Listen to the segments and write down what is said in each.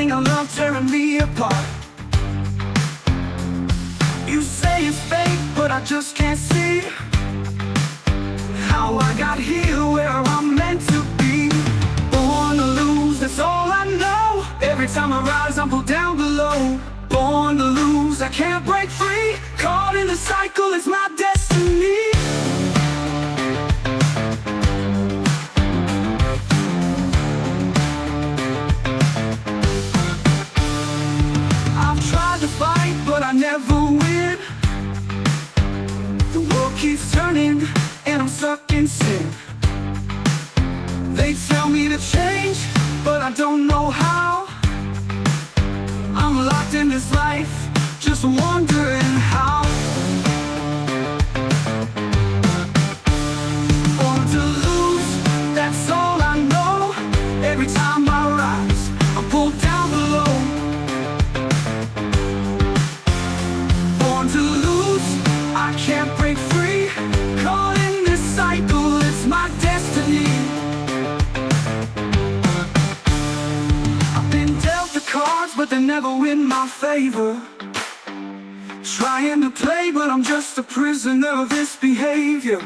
thing I love tearing me apart. You say it's fake, but I just can't see how I got here where I'm meant to be. Born to lose, that's all I know. Every time I rise, I'm pulled down below. Born to lose, I can't break free. Caught in the cycle, it's my destiny. I've tried to fight, but I never win. The world keeps turning, and I'm stuck in sin. They tell me to change, but I don't know how. I'm locked in this life, just wondering how. Born to lose, that's all I know. Every time I rise, I'm pulled down below. Born to lose, I can't break free. Caught in this cycle, it's my destiny. I've been dealt the cards, but they never win my favor. Trying to play, but I'm just a prisoner of this behavior.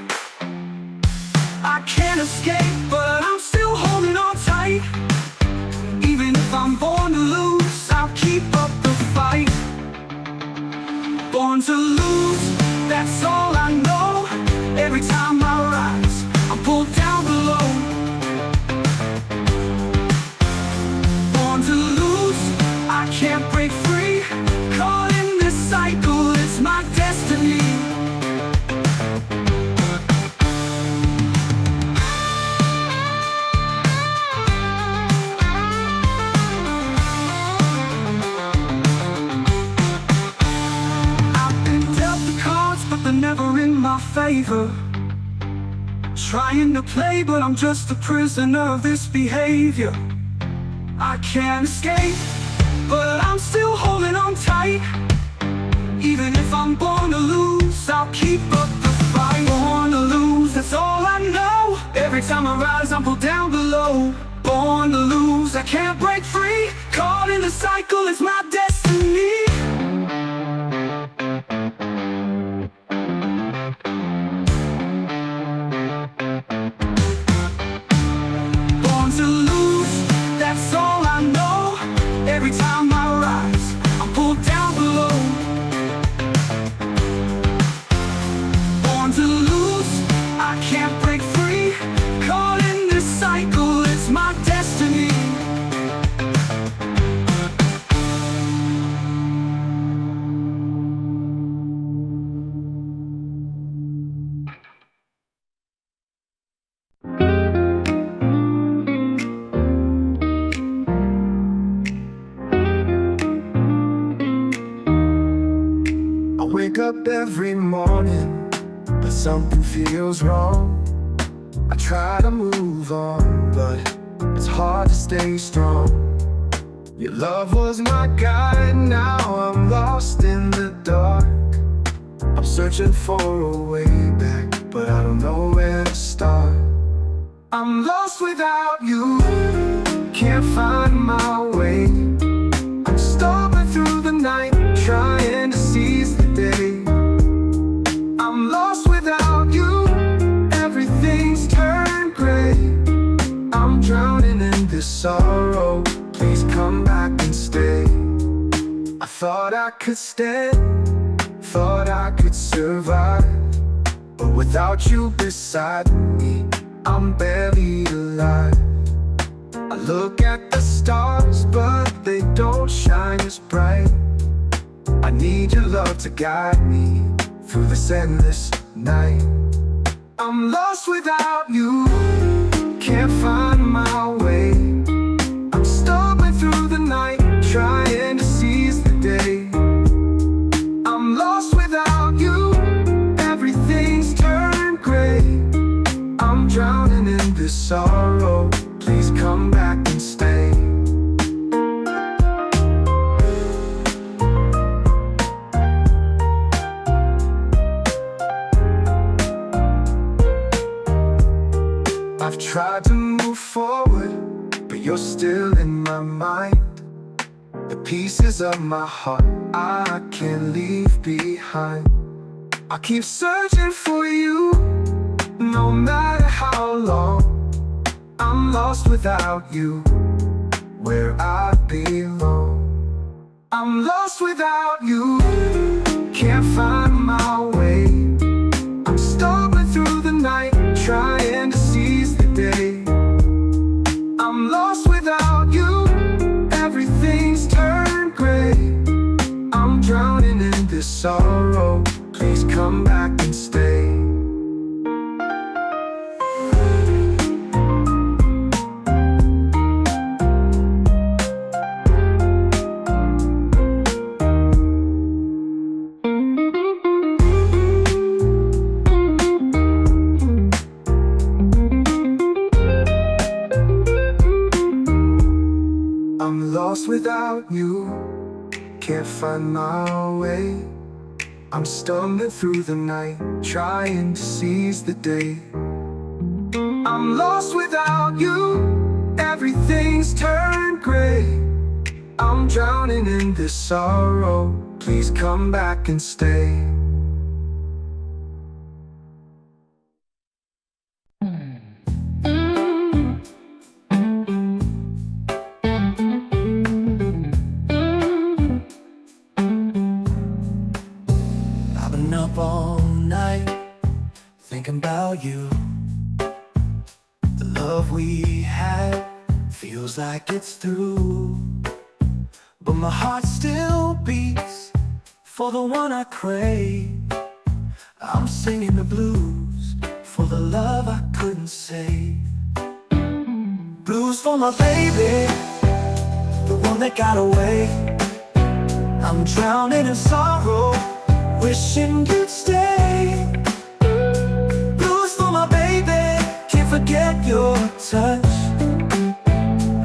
I can't escape, but I'm still holding on tight. Even if I'm born to lose, I'll keep up the fight. Born to lose, that's all I know. Every time I rise, I'm pulled down below. Born to lose, I can't break free. Caught in this cycle, it's my destiny. I've been dealt the cards, but they're never in my favor. Trying to play, but I'm just a prisoner of this behavior. I can't escape, but I'm still holding on tight. Even if I'm born to lose, I'll keep up the fight. Born to lose, that's all I know. Every time I rise, I'm pulled down below. Born to lose, I can't break free. Caught in the cycle, it's my destiny. Born to lose, that's all I know. Every time I rise, I'm pulled down below. Born to lose, I can't break free. Caught in this cycle, it's my destiny. I wake up every morning, but something feels wrong. I try to move on, but it's hard to stay strong. Your love was my guide, now I'm lost in the dark. I'm searching for a way back, but I don't know where to start. I'm lost without you, can't find my way. I'm stumbling through the night, trying to seize the day. I'm lost without you, everything's turned gray. I'm drowning in this sorrow, please come back and stay. I thought I could stand, thought I could survive, but without you beside me, I'm barely alive. I look at the stars, but they don't shine as bright. I need your love to guide me through this endless night. I'm lost without you, can't find my way. I'm stumbling through the night, trying to seize the day. I'm lost without you, everything's turned gray. I'm drowning in this sorrow, please come back and stay. I've tried to move forward, but you're still in my mind. the pieces of my heart I can't leave behind. I keep searching for you, no matter how long. I'm lost without you, where I belong. I'm lost without you, can't find my way. I'm stumbling through the night, trying to seize the day. I'm lost without you, everything's turned gray. I'm drowning in this sorrow, please come back and stay. I'm lost without you, can't find my way. I'm stumbling through the night, trying to seize the day. I'm lost without you, everything's turned gray. I'm drowning in this sorrow, please come back and stay. Up all night, thinking about you. The love we had feels like it's through, but my heart still beats for the one I crave. I'm singing the blues for the love I couldn't save. Blues for my baby, the one that got away. I'm drowning in sorrow, wishing you'd stay. Blues for my baby, can't forget your touch.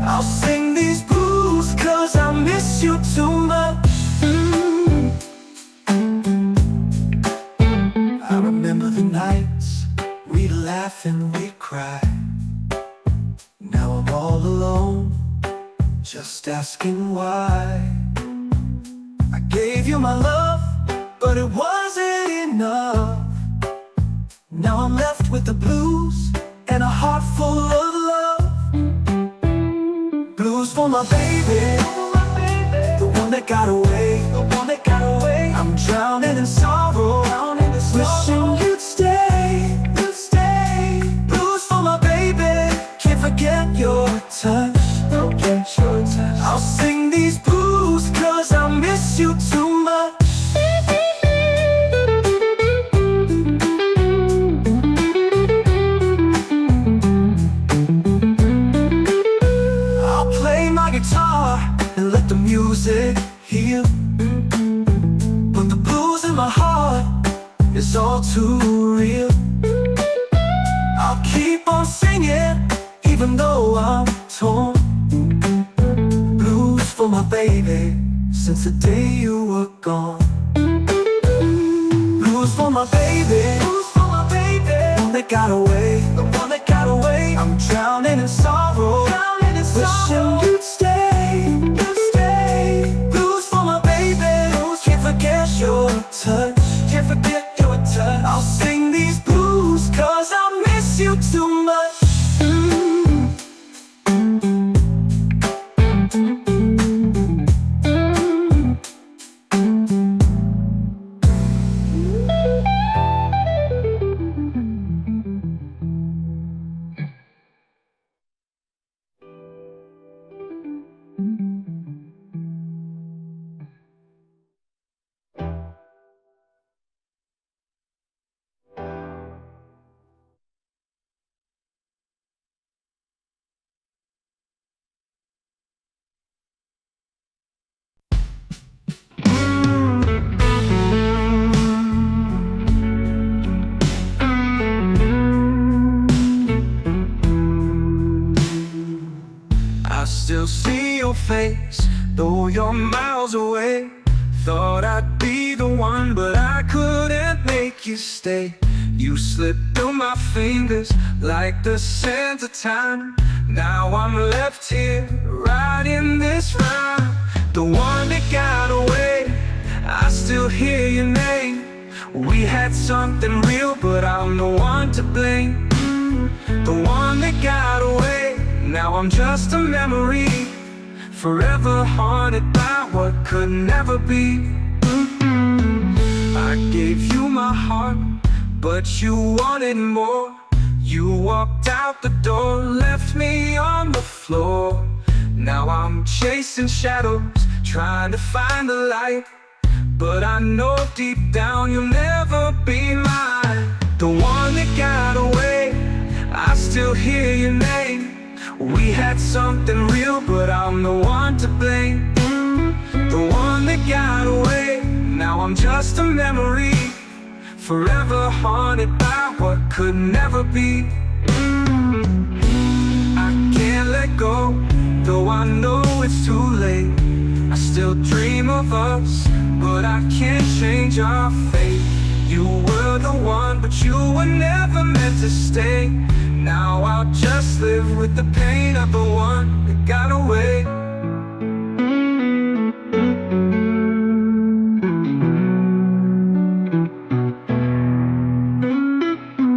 I'll sing these blues cause I miss you too much. I remember the nights we'd laugh and we'd cry. Now I'm all alone, just asking why. I gave you my love, but it wasn't enough. Now I'm left with the blues and a heart full of love. Blues for my baby, the one that got away. I'm drowning in sorrow, wishing you'd stay. Blues for my baby, can't forget your touch. I'll sing these blues cause I miss you too much. Guitar and let the music heal, but the blues in my heart is all too real. I'll keep on singing even though I'm torn. Blues for my baby since the day you were gone. Blues for my baby, the one that got away. I'm drowning in sorrow, wishing you'd stay. Blues for my baby, can't forget your touch. I'll sing these blues cause I miss you too much. Still see your face, though you're miles away. Thought I'd be the one, but I couldn't make you stay. You slipped through my fingers like the sands of time. Now I'm left here, writing this rhyme. the one that got away. I still hear your name. We had something real, but I'm the one to blame. The one that got away, now I'm just a memory, forever haunted by what could never be. I gave you my heart, but you wanted more. You walked out the door, left me on the floor. Now I'm chasing shadows, trying to find the light, but I know deep down you'll never be mine. The one that got away, I still hear your name. We had something real, but I'm the one to blame. The one that got away, now I'm just a memory, forever haunted by what could never be. I can't let go, though I know it's too late. I still dream of us, but I can't change our fate. You were the one, but you were never meant to stay. Now I'll just live with the pain of the one that got away.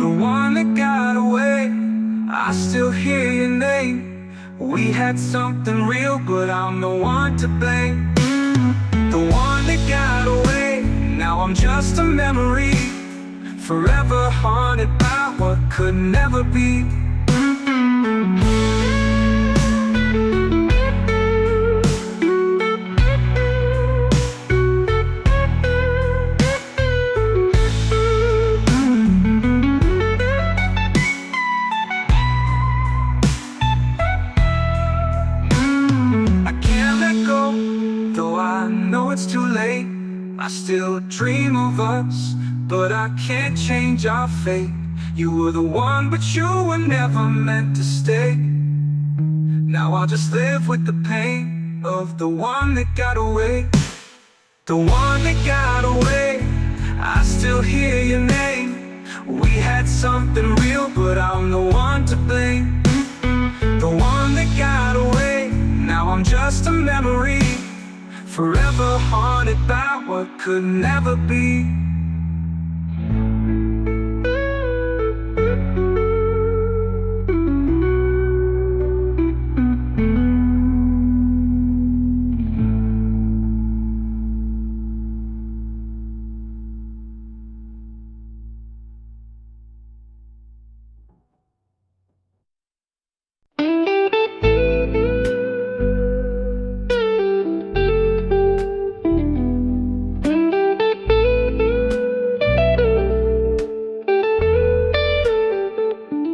The one that got away, I still hear your name. We had something real, but I'm the one to blame. The one that got away, now I'm just a memory, forever haunted by what could never be. I can't let go, though I know it's too late. I still dream of us, but I can't change our fate. You were the one, but you were never meant to stay. Now I'll just live with the pain of the one that got away. The one that got away, I still hear your name. We had something real, but I'm the one to blame. The one that got away, now I'm just a memory, forever haunted by what could never be.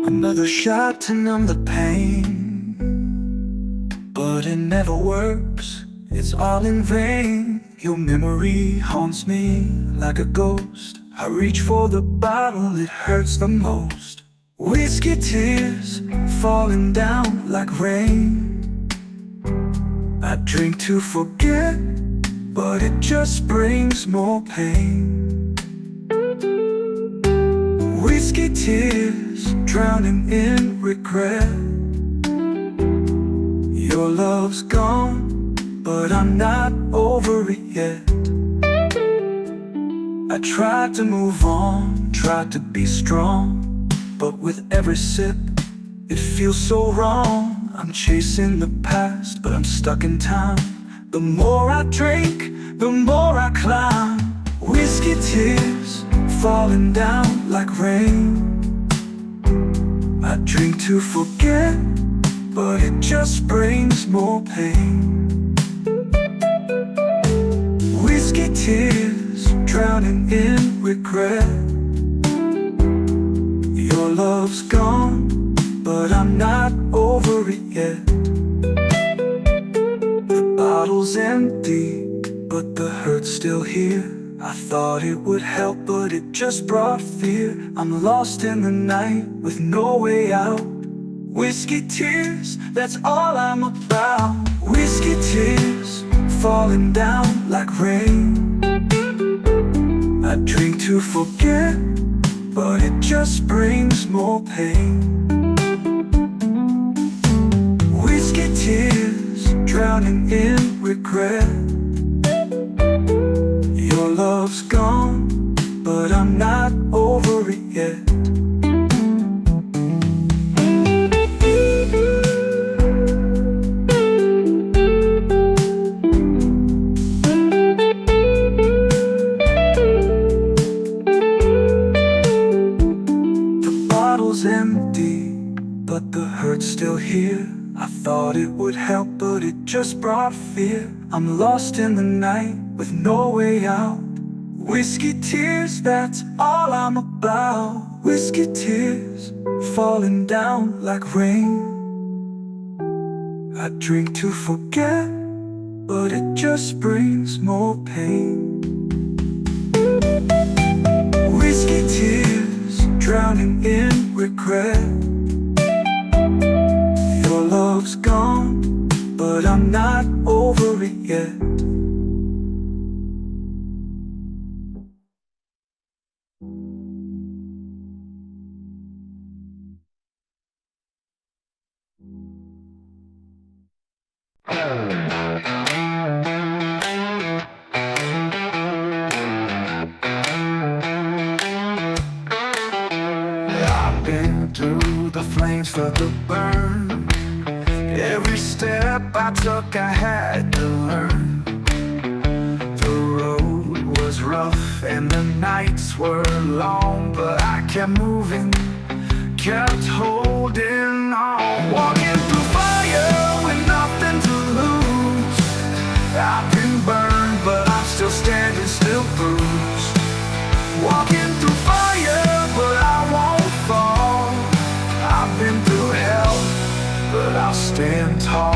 Another shot to numb the pain, but it never works, it's all in vain. Your memory haunts me like a ghost. I reach for the bottle, it hurts the most. Whiskey tears falling down like rain. I drink to forget, but it just brings more pain. Whiskey tears drowning in regret. Your love's gone, but I'm not over it yet. I tried to move on, tried to be strong, but with every sip, it feels so wrong. I'm chasing the past, but I'm stuck in time. The more I drink, the more I climb. Whiskey tears falling down like rain. I drink to forget, but it just brings more pain. Whiskey tears drowning in regret. Your love's gone, but I'm not over it yet. The bottle's empty, but the hurt's still here. I thought it would help, but it just brought fear. I'm lost in the night with no way out. Whiskey tears, that's all I'm about. Whiskey tears falling down like rain. I drink to forget, but it just brings more pain. Whiskey tears drowning in regret. Your love's gone, but I'm not over it yet. The bottle's empty, but the hurt's still here. I thought it would help, but it just brought fear. I'm lost in the night with no way out. Whiskey tears, that's all I'm about. Whiskey tears, falling down like rain. I drink to forget, but it just brings more pain. Whiskey tears, drowning in regret. Your love's gone, but I'm not over it yet. I've been through the flames, felt the burn. Every step I took I had to learn. The road was rough and the nights were long, but I kept moving, kept holding on. Walking through fire with nothing to lose. I've been burned, but I'm still standing, still bruised. Walking through fire, but I won't fall. I've been through hell, but I'll stand tall.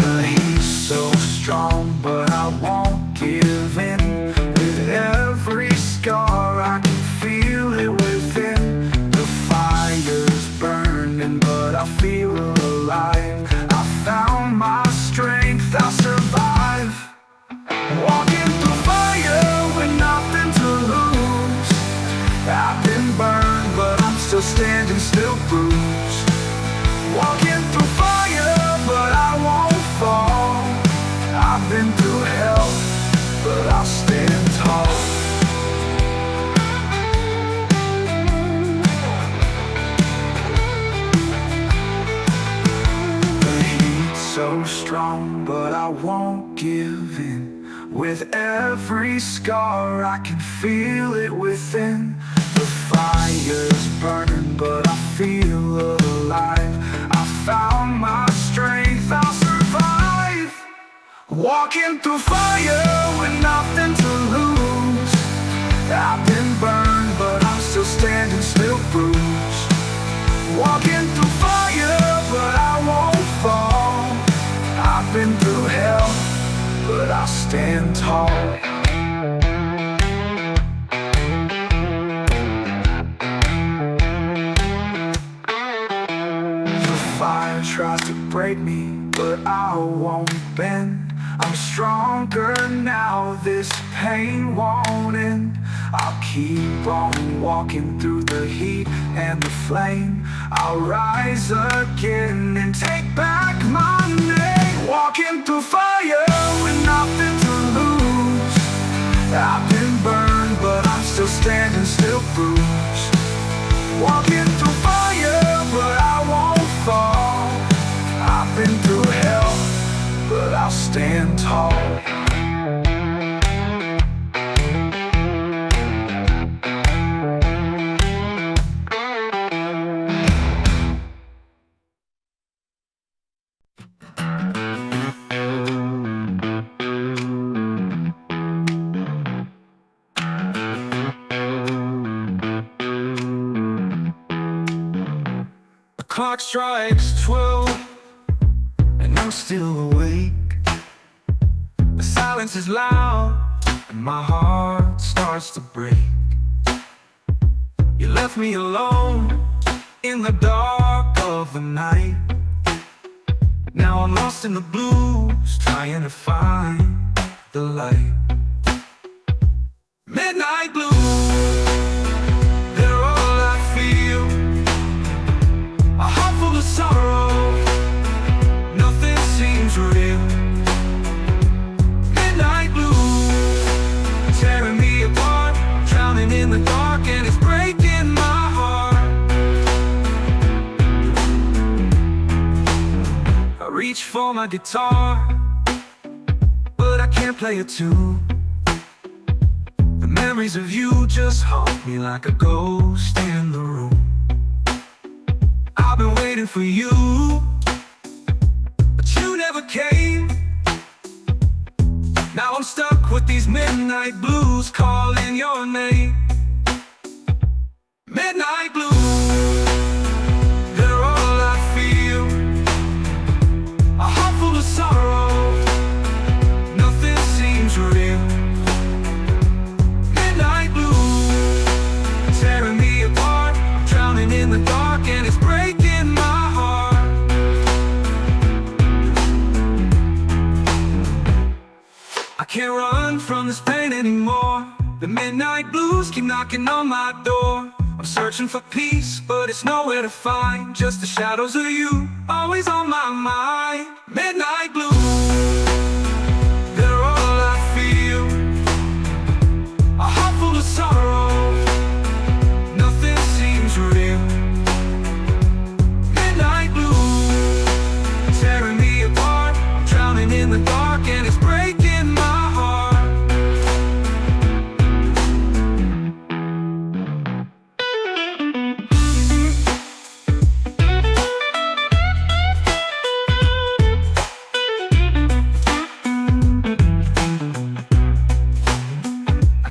The heat's so strong, but I won't give in. With every scar I can feel it within. The fire's burning, but I feel alive. I found my strength, I'll survive. Walking through fire with nothing to lose. I've been burned, but I'm still standing, still bruised. Walking through fire, but I won't fall. I've been through hell, but I'll stand tall. The heat's so strong, but I won't give in. With every scar I can feel it within. The fire's burning, but I feel alive. I found my strength, I'll survive. Walking through fire with nothing to lose. I've been burned, but I'm still standing, still bruised. Walking through fire, but I won't fall. I've been through hell, but I'll stand tall. The fire tries to break me, but I won't bend. I'm stronger now, this pain won't end. I'll keep on walking through the heat and the flame. I'll rise again and take back my name. Walking through fire with nothing to lose. I've been burned, but I'm still standing, still bruised. Walking through fire, but I won't fall. I've been through hell, but I'll stand tall. Clock strikes 12, and I'm still awake. The silence is loud, and my heart starts to break. You left me alone in the dark of the night. Now I'm lost in the blues, trying to find the light. Midnight blue, for my guitar, but I can't play a tune. The memories of you just haunt me like a ghost in the room. I've been waiting for you, but you never came. Now I'm stuck with these midnight blues calling your name. Midnight blues, they're all I feel. A heart full of sorrow, nothing seems real. Midnight blues, tearing me apart. I'm drowning in the dark and it's breaking my heart. I can't run from this pain anymore. The midnight blues keep knocking on my door. I'm searching for peace, but it's nowhere to find. Just the shadows of you, always on my mind. Midnight blues, they're all I feel. A heart full of sorrow, nothing seems real. Midnight blues, tearing me apart. I'm drowning in the dark and it's breaking my heart.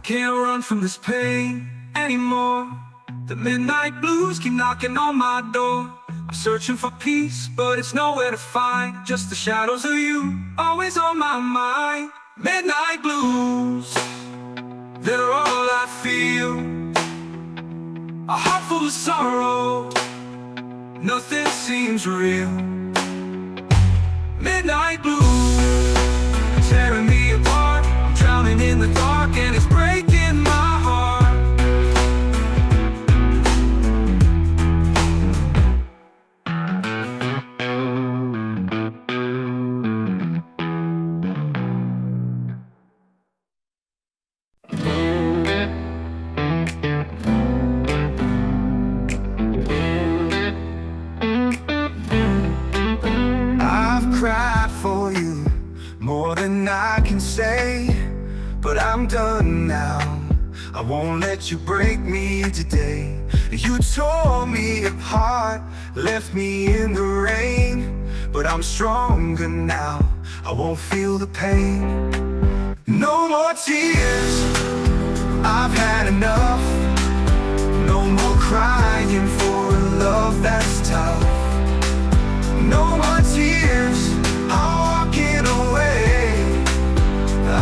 Can't run from this pain anymore. The midnight blues keep knocking on my door. I'm searching for peace, but it's nowhere to find. Just the shadows of you, always on my mind. Midnight blues, they're all I feel. A heart full of sorrow, nothing seems real. Midnight blues, tearing me apart. I'm drowning in the dark and it's breaking my heart. I've cried for you more than I can say, but I'm done now. I won't let you break me today. You tore me apart, left me in the rain, but I'm stronger now. I won't feel the pain. No more tears, I've had enough. No more crying for a love that's tough. No more tears, I'm walking away.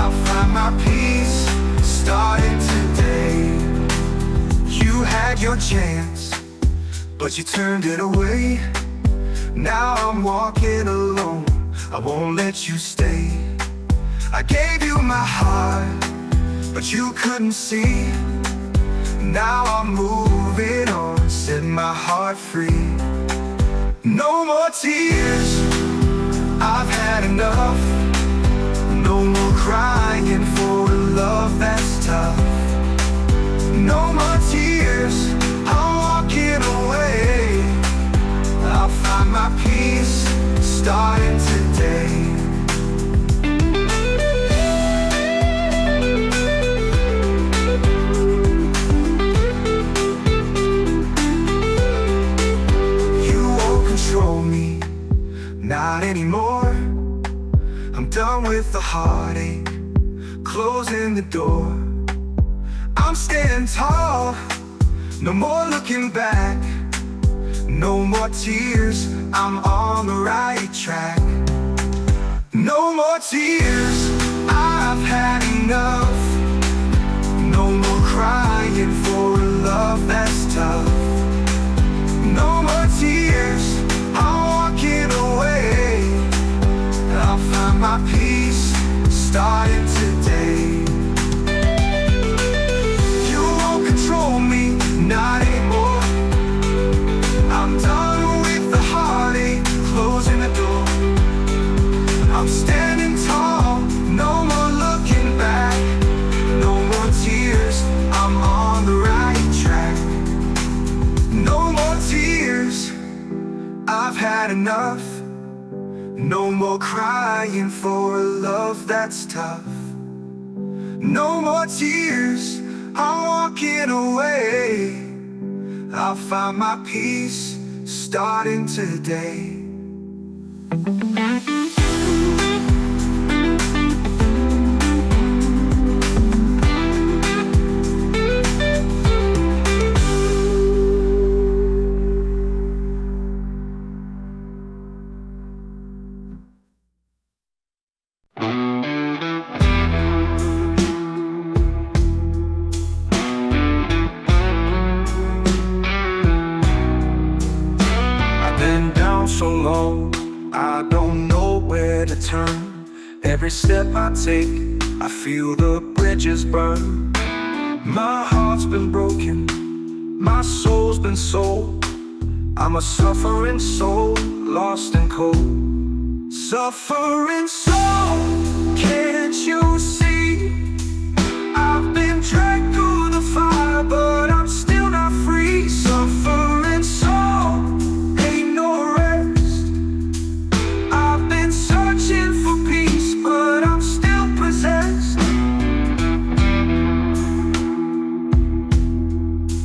I'll find my peace starting today. You had your chance, but you turned it away. Now I'm walking alone, I won't let you stay. I gave you my heart, but you couldn't see. Now I'm moving on, set my heart free. No more tears, I've had enough. No more crying for a love that's tough. No more tears, I'm walking away. I'll find my peace starting today. Me, not anymore. I'm done with the heartache, closing the door. I'm standing tall, no more looking back. No more tears, I'm on the right track. No more tears, I've had enough. No more crying for a love that's tough. No more tears, I'm walking away. I'll find my peace starting today. You won't control me, not anymore. I'm done with the heartache, closing the door. I'm standing tall, no more looking back. No more tears, I'm on the right track. No more tears, I've had enough. No more crying for a love that's tough. No more tears, I'm walking away. I'll find my peace starting today. So long, I don't know where to turn. Every step I take, I feel the bridges burn. My heart's been broken, my soul's been sold. I'm a suffering soul, lost and cold. Suffering soul, can't you see? I've been dragged through the fire, but I'm still not free. Suffering soul, ain't no rest. I've been searching for peace, but I'm still possessed.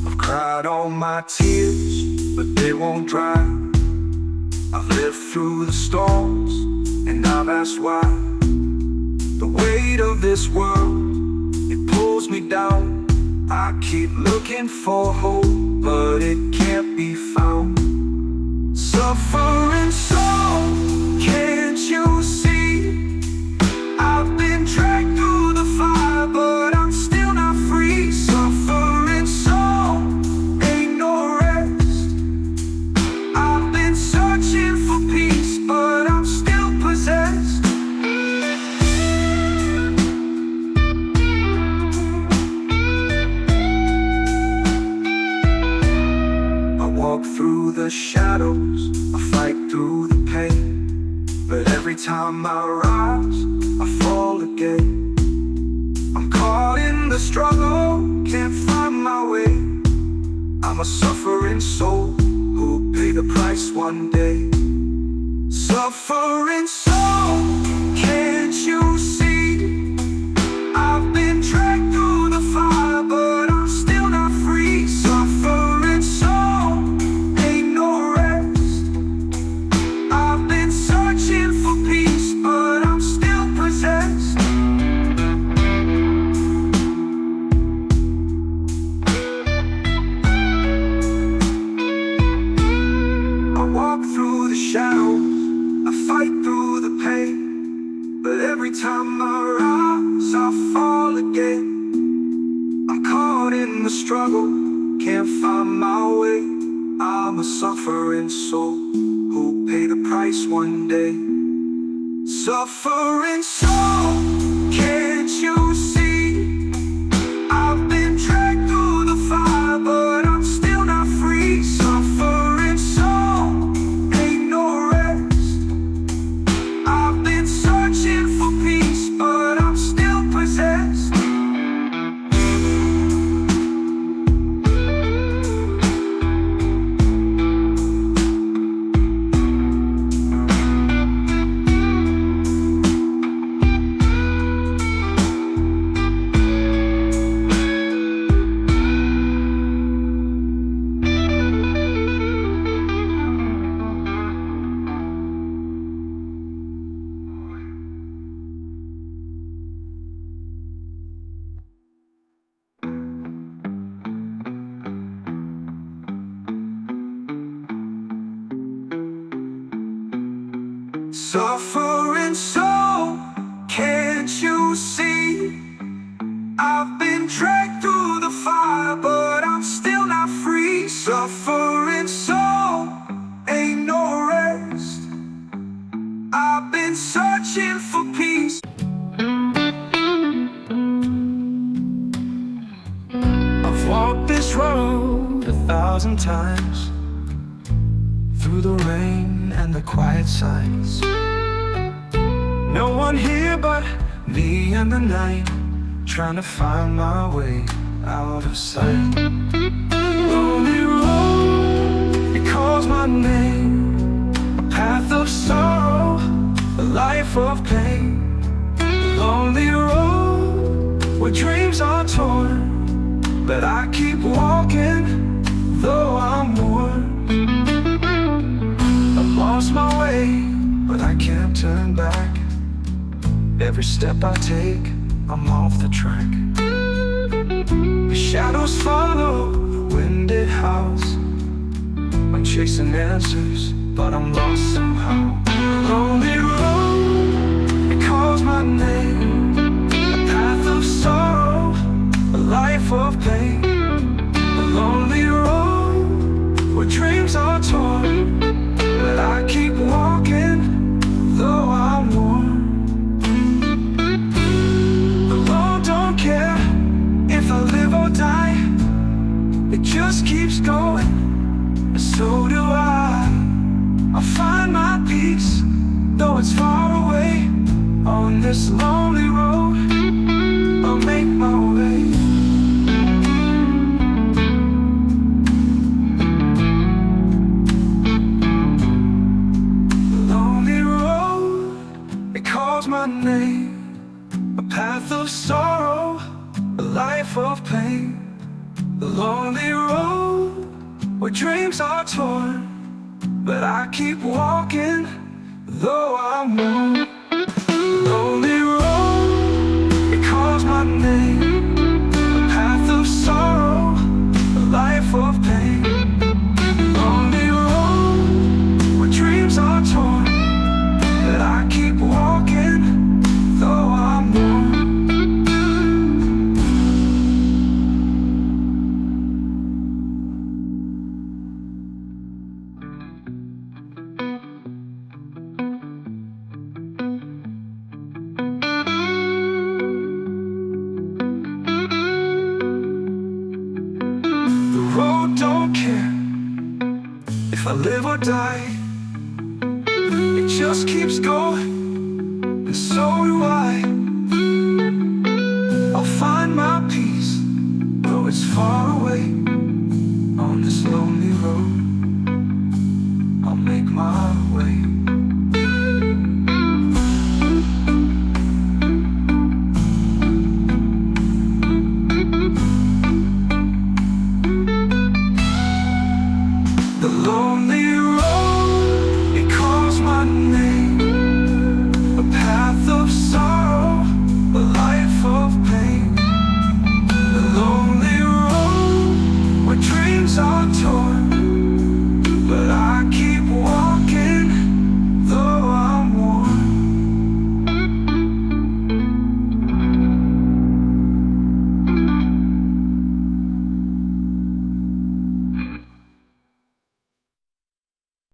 I've cried all my tears, but they won't dry. I've lived through the storms, and I've asked why. The weight of this world, it pulls me down. I keep looking for hope, but it can't be found. Suffering soul, can't you see? I've been dragged through the fire, but I'm still not free. Suffering soul, ain't no rest. I've been searching for peace, but I'm still possessed. I walk through the shadows, I fight through the pain, but every time I rise, I fall again. I'm caught in the struggle, can't find my way. I'm a suffering soul who'll pay the price one day. Suffering soul, can't you see? I've been dragged through the fire, but I'm still not free. Suffering soul, ain't no rest. I've been searching for peace, but I'm still possessed. I walk through the shadows, I fight through the pain, but every time I rise, I fall again. I'm caught in the struggle, can't find my way. I'm a suffering soul who'll pay the price one day. Suffering soul, can't you see? I've been dragged through the fire, but I'm still not free. Suffering soul, ain't no rest. I've been searching for peace, but I'm still possessed. Suffering soul, can't you see? I've been dragged through the fire, but I'm still not free. Suffering soul, ain't no rest. I've been searching for peace. I've walked this road 1,000 times, through the rain and the quiet sights. No one here but me and the night, trying to find my way out of sight. Lonely road, it calls my name, a path of sorrow of pain. The lonely road where dreams are torn, but I keep walking though I'm worn. I lost my way, but I can't turn back. Every step I take, I'm off the track. The shadows follow the winded house. I'm chasing answers, but I'm lost somehow. The lonely road, it calls my name. A path of sorrow, a life of pain. The lonely road where dreams are torn, but I keep walking though I'm worn. The Lord don't care if I live or die. It just keeps going, and so do I. I'll find my peace, though it's far away. On this lonely road, I'll make my way. The lonely road, it calls my name. A path of sorrow, a life of pain. The lonely road where dreams are torn, but I keep walking though I'm worn. Lonely road, it calls my name. A path of sorrow, a life of pain. Lonely road where dreams are torn, but I keep walking though I'm worn. Don't care if I live or die. It just keeps going, and so do I.